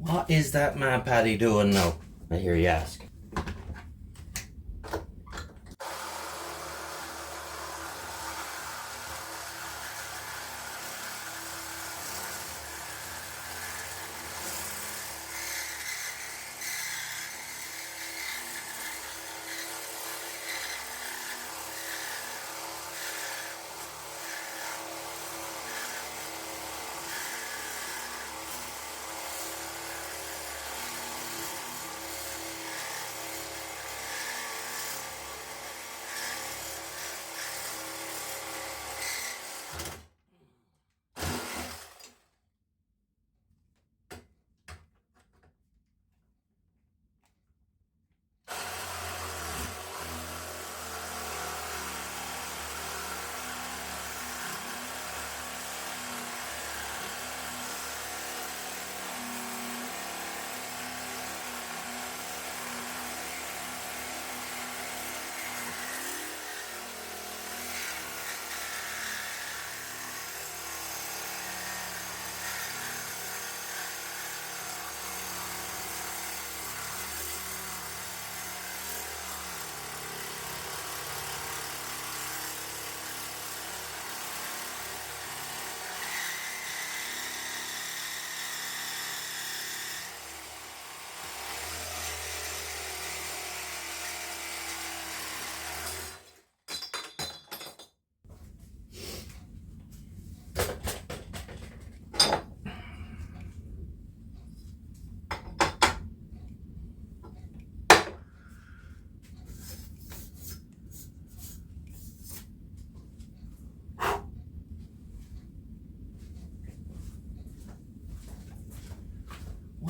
What is that my Paddy doing now? I hear you ask.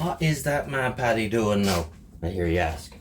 What is that my Paddy doing now? I hear you ask.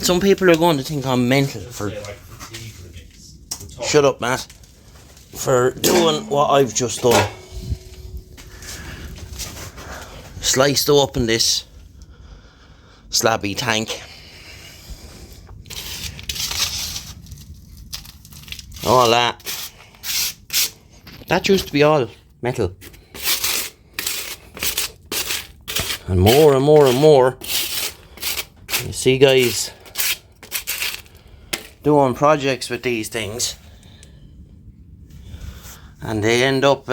some people are going to think I'm mental for... Shut up, Matt. For doing what I've just done. Sliced open this Slabby tank. All that. That used to be all metal. And more and more and more. You see guys doing projects with these things. And they end up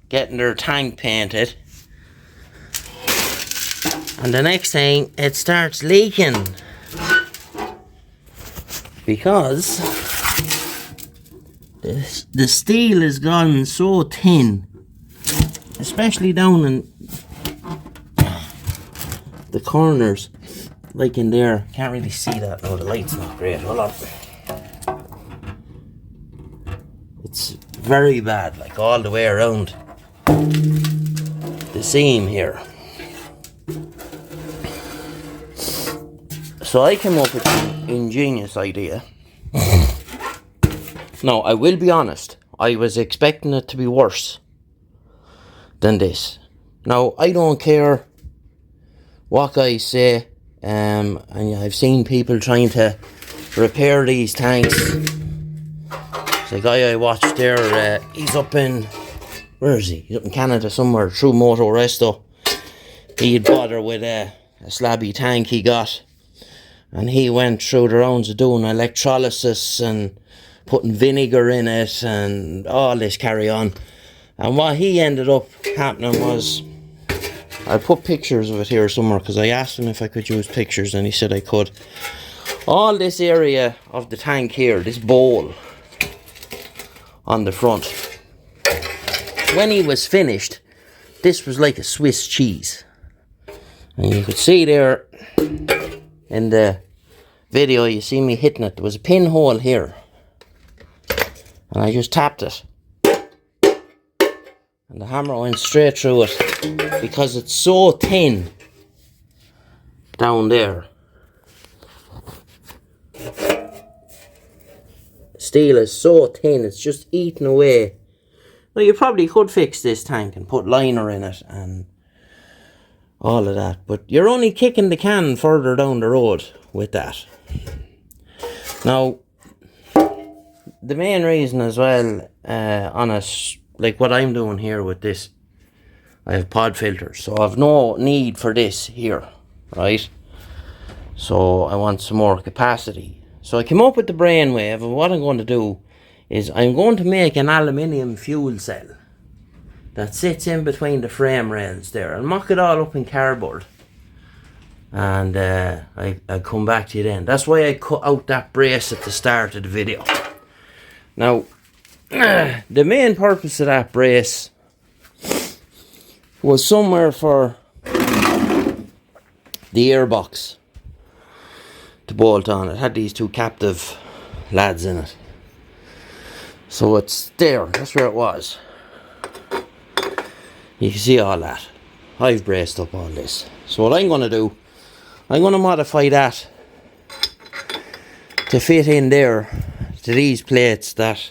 getting their tank painted. And the next thing, it starts leaking. Because the steel has gone so thin, especially down in the corners, like in there. Can't really see that now, the light's not great. Hold on. It's very bad, like all the way around the seam here. So I came up with an ingenious idea. Now, I will be honest, I was expecting it to be worse than this. Now, I don't care what guys say, and I've seen people trying to repair these tanks. The guy I watched there, he's up in, where is he? He's up in Canada somewhere, through Moto Resto. He'd bother with a Slabby tank he got, and he went through the rounds of doing electrolysis and putting vinegar in it and all this carry on. And what he ended up happening was, I'll put pictures of it here somewhere because I asked him if I could use pictures and he said I could. All this area of the tank here, this bowl on the front, when he was finished, this was like a Swiss cheese. And you could see there in the video, you see me hitting it, there was a pinhole here. And I just tapped it. And the hammer went straight through it because it's so thin down there. Steel is so thin, it's just eating away. Now you probably could fix this tank and put liner in it and all of that, but you're only kicking the can further down the road with that. Now, the main reason as well, on a, like what I'm doing here with this, I have pod filters, so I've no need for this here, right? So I want some more capacity. So I came up with the brainwave, and what I'm going to do is I'm going to make an aluminium fuel cell that sits in between the frame rails there, and mock it all up in cardboard. And I'll come back to you then. That's why I cut out that brace at the start of the video. Now, the main purpose of that brace was somewhere for the airbox to bolt on. It had these two captive lads in it. So it's there, that's where it was. You can see all that. I've braced up all this. So what I'm going to do, I'm going to modify that to fit in there to these plates that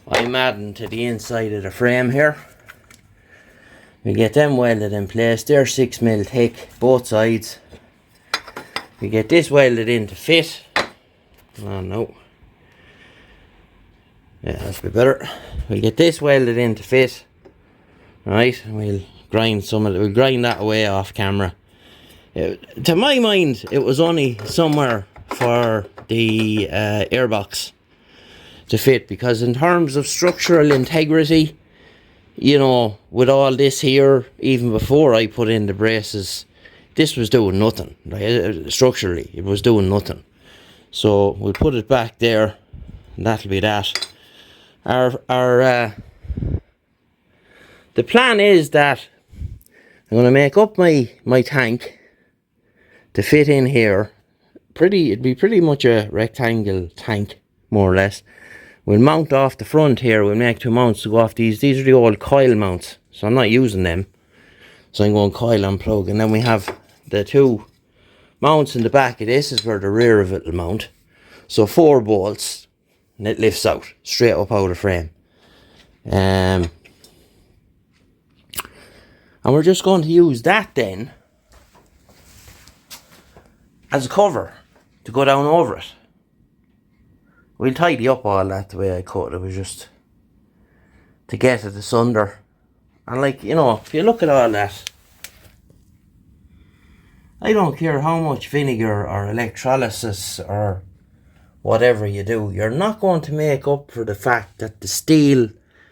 I'm adding to the inside of the frame here. We get them welded in place. They're 6mm thick, both sides. We get this welded in to fit. Oh no. Yeah, that's a bit better. We'll get this welded in to fit. Right, and we'll grind some of it. We'll grind that away off camera. To my mind, it was only somewhere for the airbox to fit, because in terms of structural integrity, you know, with all this here, even before I put in the braces, this was doing nothing. Structurally, it was doing nothing. So we'll put it back there, and that'll be that. The plan is that I'm going to make up my tank to fit in here. It'd be pretty much a rectangle tank, more or less. We'll mount off the front here. We'll make two mounts to go off these. These are the old coil mounts, so I'm not using them. So I'm going coil and plug, and then we have the two mounts in the back of this is where the rear of it will mount. So 4 bolts, and it lifts out, straight up out of the frame. And we're just going to use that then as a cover to go down over it. We'll tidy up all that the way I cut it. It was just to get it asunder. And like, you know, if you look at all that, I don't care how much vinegar or electrolysis or whatever you do, you're not going to make up for the fact that the steel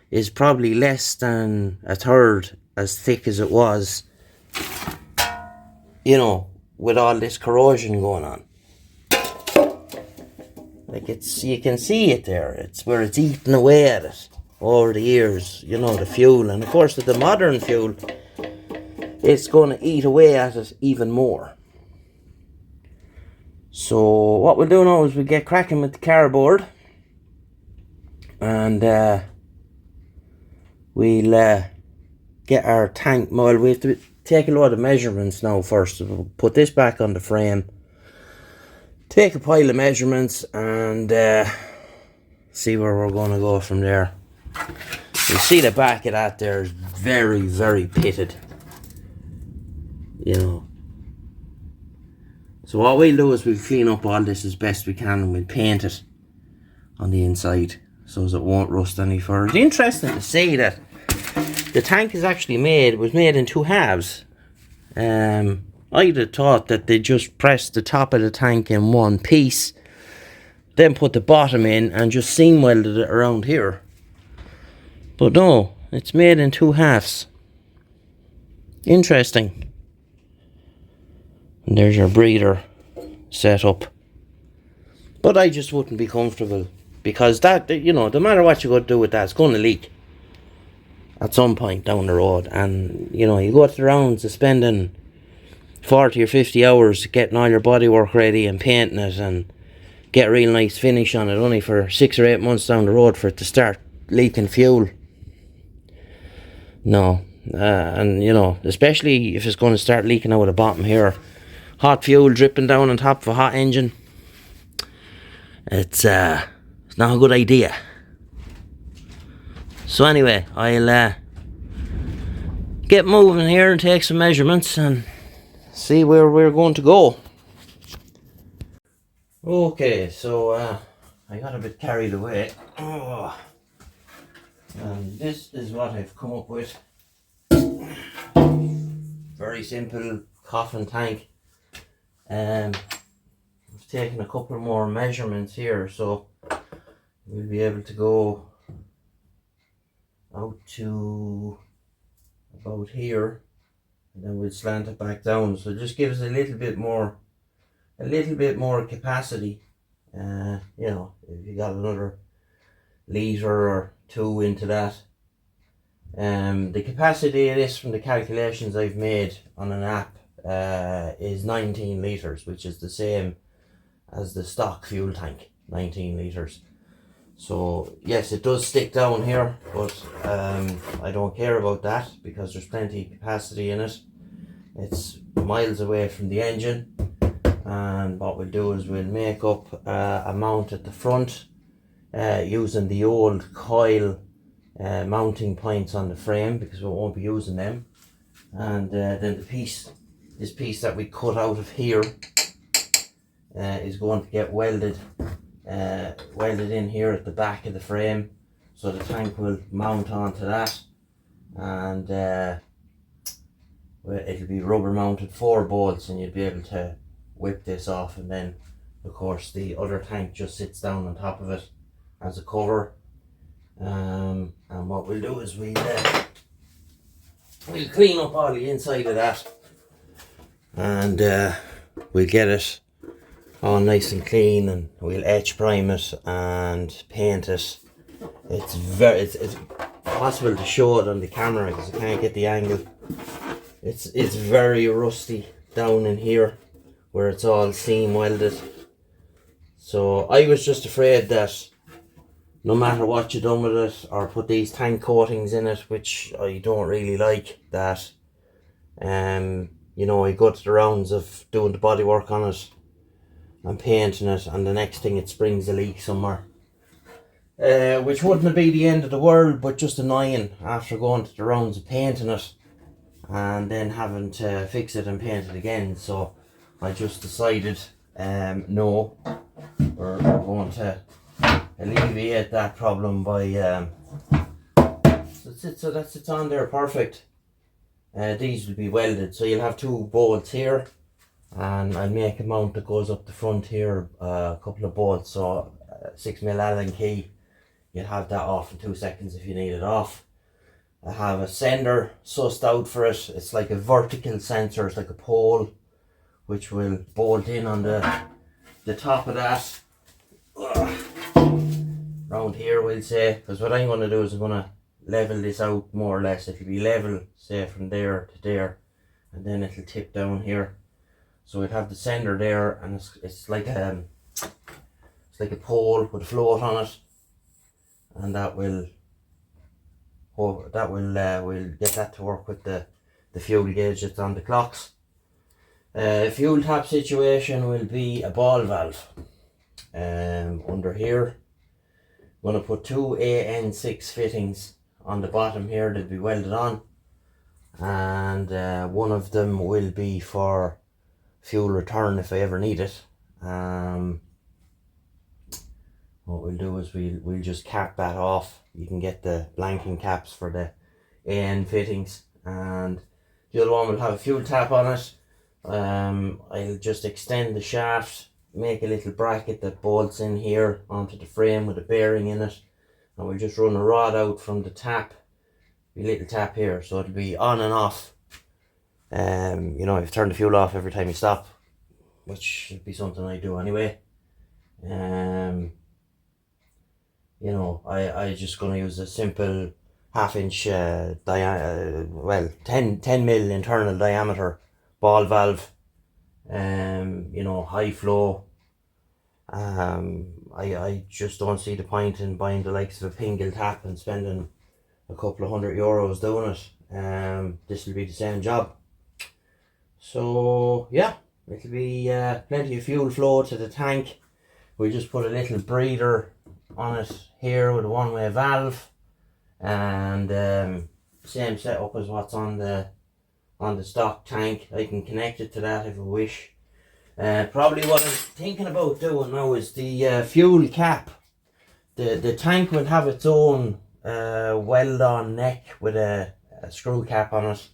is probably less than a third as thick as it was, you know, with all this corrosion going on. Like, it's, you can see it there, it's where it's eaten away at it over the years, you know, the fuel. And of course with the modern fuel, it's going to eat away at it even more. So what we'll do now is we'll get cracking with the cardboard, and we'll get our tank. Well, we have to take a lot of measurements now first. We'll put this back on the frame, take a pile of measurements, and see where we're going to go from there. You see the back of that there is very, very pitted, you know. So what we'll do is we'll clean up all this as best we can, and we'll paint it on the inside so as it won't rust any further. It's interesting to see that the tank is actually was made in 2 halves. I'd have thought that they just pressed the top of the tank in one piece, then put the bottom in and just seam welded it around here. But no, it's made in 2 halves. Interesting. And there's your breather set up. But I just wouldn't be comfortable, because that, you know, no matter what you go to do with that, it's going to leak at some point down the road. And, you know, you go to the rounds of spending 40 or 50 hours getting all your bodywork ready and painting it and get a real nice finish on it, only for 6 or 8 months down the road for it to start leaking fuel. No. And, you know, especially if it's going to start leaking out of the bottom here, hot fuel dripping down on top of a hot engine, it's not a good idea. So anyway, I'll get moving here and take some measurements and see where we're going to go. Okay, so I got a bit carried away. And this is what I've come up with. Very simple coffin tank. I've taken a couple more measurements here, so we'll be able to go out to about here, and then we'll slant it back down, so it just gives a little bit more capacity. You know, if you got another litre or 2 into that. The capacity of this, from the calculations I've made on an app, is 19 litres, which is the same as the stock fuel tank, 19 litres. So yes, it does stick down here, but I don't care about that because there's plenty of capacity in it. It's miles away from the engine, and what we'll do is we'll make up a mount at the front using the old coil mounting points on the frame, because we won't be using them. And then this piece that we cut out of here is going to get welded in here at the back of the frame, so the tank will mount onto that, and it'll be rubber mounted 4 bolts, and you'll be able to whip this off. And then of course the other tank just sits down on top of it as a cover. And what we'll do is we'll clean up all the inside of that, and we'll get it all nice and clean, and we'll etch prime it and paint it. It's possible to show it on the camera because I can't get the angle. It's very rusty down in here where it's all seam welded. So I was just afraid that no matter what you done with it, or put these tank coatings in it, which I don't really like, that you you know, I go to the rounds of doing the body work on it and painting it, and the next thing it springs a leak somewhere. Which wouldn't be the end of the world, but just annoying after going to the rounds of painting it and then having to fix it and paint it again. So I just decided, no, we're going to alleviate that problem by, so that's it's on there, perfect. These will be welded, so you'll have 2 bolts here, and I'll make a mount that goes up the front here, a couple of bolts, so 6mm Allen key. You'll have that off in 2 seconds if you need it off. I have a sender sussed out for it. It's like a vertical sensor, it's like a pole, which will bolt in on the top of that. Round here, we'll say, because what I'm going to do is I'm going to level this out more or less. It'll be level, say, from there to there, and then it'll tip down here. So we'll have the sender there, and it's like a pole with a float on it, and that will we'll get that to work with the fuel gauge that's on the clocks. Fuel tap situation will be a ball valve. Under here, I'm going to put 2 AN6 fittings on the bottom here. They'll be welded on, and one of them will be for fuel return if I ever need it. What we'll do is we'll just cap that off. You can get the blanking caps for the AN fittings, and the other one will have a fuel tap on it. I'll just extend the shaft, make a little bracket that bolts in here onto the frame with a bearing in it, and we'll just run a rod out from the tap, a little tap here, so it'll be on and off. You know, if you turn the fuel off every time you stop, which should be something I do anyway. You know, I just gonna use a simple 1/2 inch 10mm internal diameter ball valve. You know, high flow. I just don't see the point in buying the likes of a Pingle tap and spending a couple of €100 doing it. This will be the same job. So yeah, it'll be plenty of fuel flow to the tank. We just put a little breather on it here with a one-way valve, and same setup as what's on the stock tank. I can connect it to that if I wish. Probably what I'm thinking about doing now is the fuel cap. The tank will have its own weld-on neck with a screw cap on it.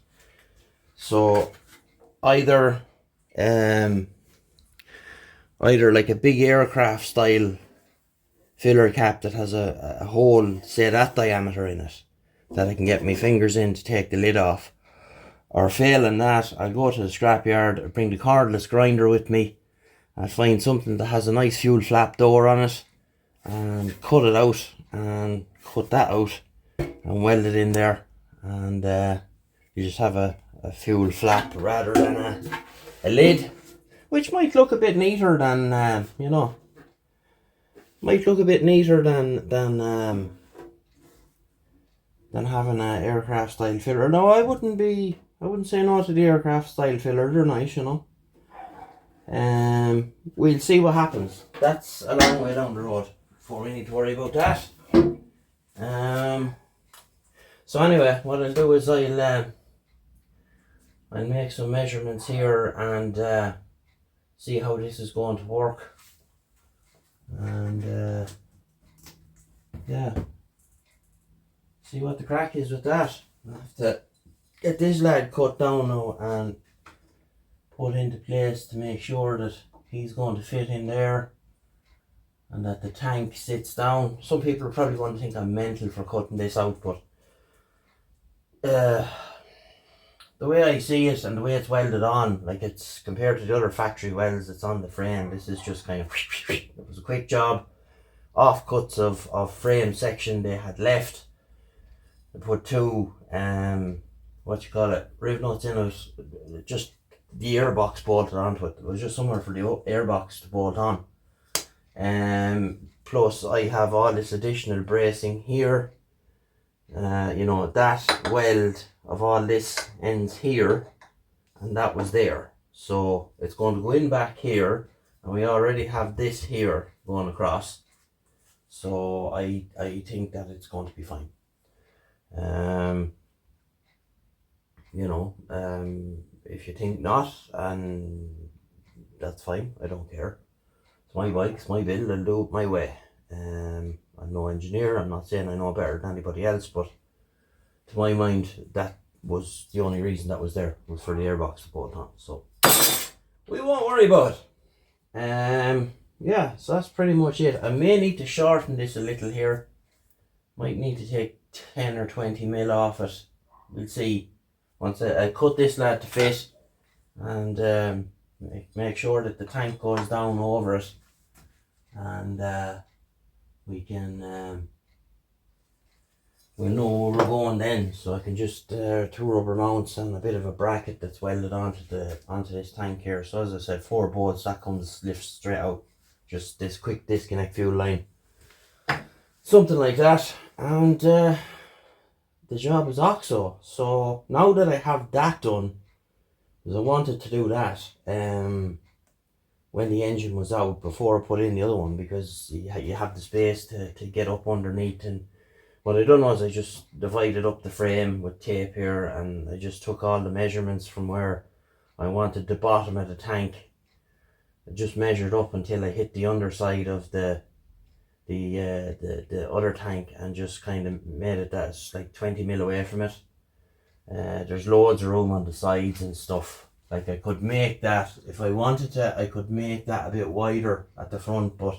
So either like a big aircraft style filler cap that has a hole, say that diameter in it, that I can get my fingers in to take the lid off. Or failing that, I'll go to the scrapyard, I'll bring the cordless grinder with me, I'll find something that has a nice fuel flap door on it, and cut it out, and cut that out, and weld it in there, and you just have a fuel flap rather than a lid, which might look a bit neater than, you know, might look a bit neater than having an aircraft style filler. No, I wouldn't say no to the aircraft style filler. They're nice, you know. We'll see what happens. That's a long way down the road before we need to worry about that. So anyway, what I'll do is I'll make some measurements here and see how this is going to work. And yeah, see what the crack is with that. I have to get this lad cut down now and put into place to make sure that he's going to fit in there and that the tank sits down. Some people are probably going to think I'm mental for cutting this out, but the way I see it and the way it's welded on, like, it's compared to the other factory welds that's on the frame, this is just kind of, it was a quick job. Offcuts of frame section they had left. I put 2 riv nuts in it, just the airbox bolted onto it. It was just somewhere for the airbox to bolt on. Plus I have all this additional bracing here. You know, that weld of all this ends here, and that was there. So it's going to go in back here, and we already have this here going across. So I think that it's going to be fine. If you think not, and that's fine, I don't care. It's my bike, it's my build, I'll do it my way. I'm no engineer, I'm not saying I know better than anybody else, but to my mind, that was the only reason that was there, was for the airbox to bolt on. So we won't worry about it. Yeah, so that's pretty much it. I may need to shorten this a little here. Might need to take 10 or 20 mil off it. We'll see. Once I cut this lad to fit, and make sure that the tank goes down over it, and we can we'll know where we're going then. So I can just 2 rubber mounts and a bit of a bracket that's welded onto this tank here. So as I said, 4 bolts, that lifts straight out. Just this quick disconnect fuel line, something like that, and the job is OXO. So now that I have that done, because I wanted to do that when the engine was out, before I put in the other one, because you have the space to get up underneath. And what I done was I just divided up the frame with tape here, and I just took all the measurements from where I wanted the bottom of the tank. I just measured up until I hit the underside of the other tank, and just kind of made it that it's like 20 mil away from it. There's loads of room on the sides and stuff. Like, I could make that, if I wanted to, I could make that a bit wider at the front, but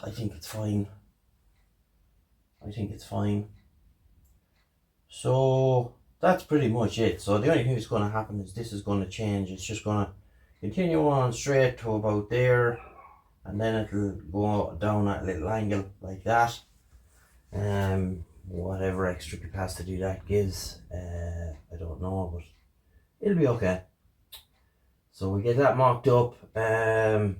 I think it's fine. So that's pretty much it. So the only thing that's going to happen is this is going to change. It's just going to continue on straight to about there, and then it'll go down at a little angle like that. Whatever extra capacity that gives, I don't know, but it'll be okay. So we get that mocked up. Then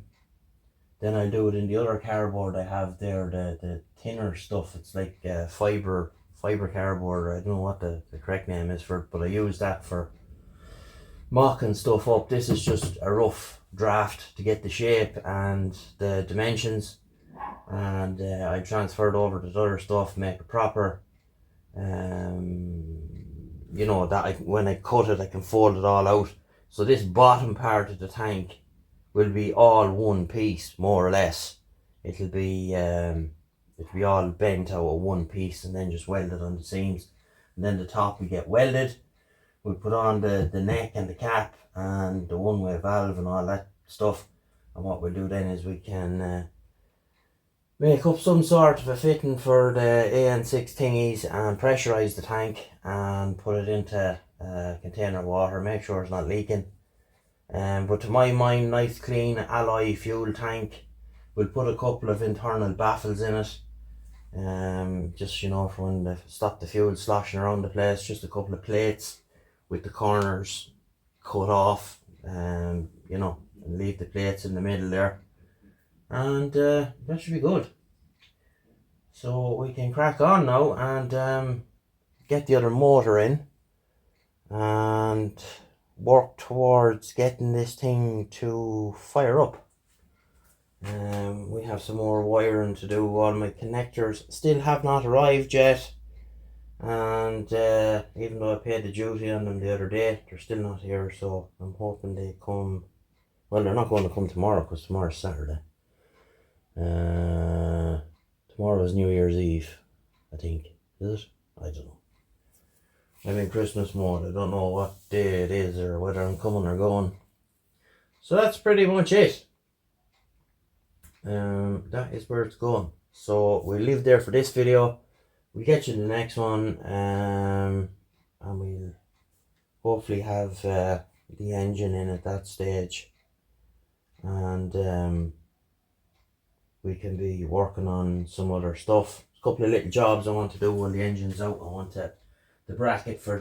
I'll do it in the other cardboard I have there, the thinner stuff. It's like fiber cardboard. I don't know what the correct name is for it, but I use that for mocking stuff up. This is just a rough draft to get the shape and the dimensions, and I transferred over to the other stuff, make it proper. That when I cut it, I can fold it all out. So this bottom part of the tank will be all one piece, more or less. It'll be all bent out of one piece, and then just welded on the seams. And then the top will get welded. We'll put on the neck and the cap and the one-way valve and all that stuff. And what we'll do then is we can make up some sort of a fitting for the AN6 thingies and pressurize the tank and put it into a container of water, make sure it's not leaking. But to my mind, nice clean alloy fuel tank. We'll put a couple of internal baffles in it, just for when they stop the fuel sloshing around the place. Just a couple of plates with the corners cut off, and leave the plates in the middle there, and that should be good. So we can crack on now and get the other motor in and work towards getting this thing to fire up. We have some more wiring to do. All my connectors still have not arrived yet, and even though I paid the duty on them the other day, they're still not here. So I'm hoping they come. Well, they're not going to come tomorrow because tomorrow's Saturday. Tomorrow is New Year's Eve, I think. Is it? I don't know. I'm in Christmas mode. I don't know what day it is or whether I'm coming or going. So that's pretty much it. That is where it's going. So we'll leave there for this video. We'll get you the next one, and we'll hopefully have the engine in at that stage, and we can be working on some other stuff. A couple of little jobs I want to do while the engine's out. I want the bracket for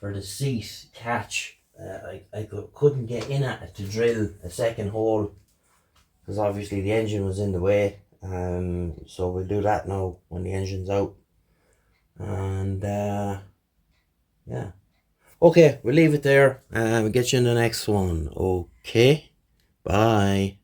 the seat catch. I couldn't get in at it to drill a second hole because obviously the engine was in the way. So we'll do that now when the engine's out, and yeah, Okay, we'll leave it there and we'll get you in the next one. Okay, bye.